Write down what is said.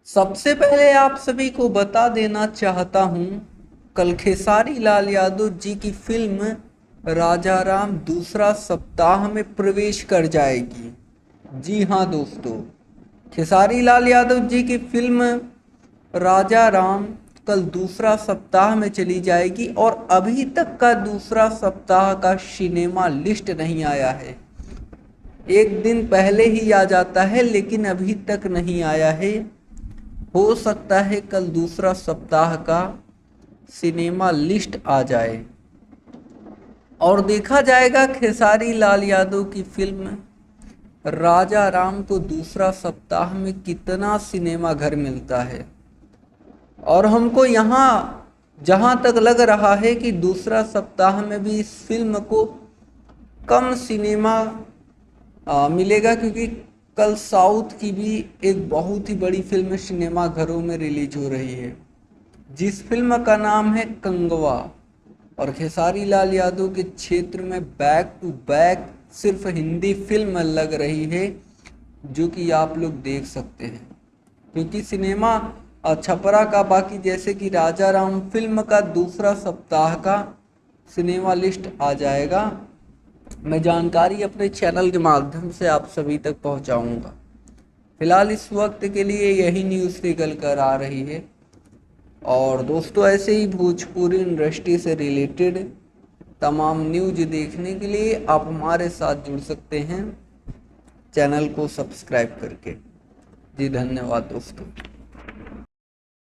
सबसे पहले आप सभी को बता देना चाहता हूं, कल खेसारी लाल यादव जी की फिल्म राजा राम दूसरा सप्ताह में प्रवेश कर जाएगी। जी हां दोस्तों, खेसारी लाल यादव जी की फिल्म राजा राम कल दूसरा सप्ताह में चली जाएगी और अभी तक का दूसरा सप्ताह का सिनेमा लिस्ट नहीं आया है। एक दिन पहले ही आ जाता है लेकिन अभी तक नहीं आया है। हो सकता है कल दूसरा सप्ताह का सिनेमा लिस्ट आ जाए और देखा जाएगा खेसारी लाल यादव की फिल्म राजा राम को दूसरा सप्ताह में कितना सिनेमा घर मिलता है। और हमको यहाँ जहाँ तक लग रहा है कि दूसरा सप्ताह में भी इस फिल्म को कम सिनेमा मिलेगा, क्योंकि कल साउथ की भी एक बहुत ही बड़ी फिल्म सिनेमा घरों में रिलीज हो रही है, जिस फिल्म का नाम है कंगवा। और खेसारी लाल यादव के क्षेत्र में बैक टू बैक सिर्फ हिंदी फिल्म लग रही है, जो कि आप लोग देख सकते हैं। क्योंकि सिनेमा छपरा का, बाकी जैसे कि राजा राम फिल्म का दूसरा सप्ताह का सिनेमा लिस्ट आ जाएगा, मैं जानकारी अपने चैनल के माध्यम से आप सभी तक पहुंचाऊंगा। फिलहाल इस वक्त के लिए यही न्यूज़ निकल कर आ रही है। और दोस्तों, ऐसे ही भोजपुरी इंडस्ट्री से रिलेटेड तमाम न्यूज़ देखने के लिए आप हमारे साथ जुड़ सकते हैं चैनल को सब्सक्राइब करके। जी धन्यवाद दोस्तों।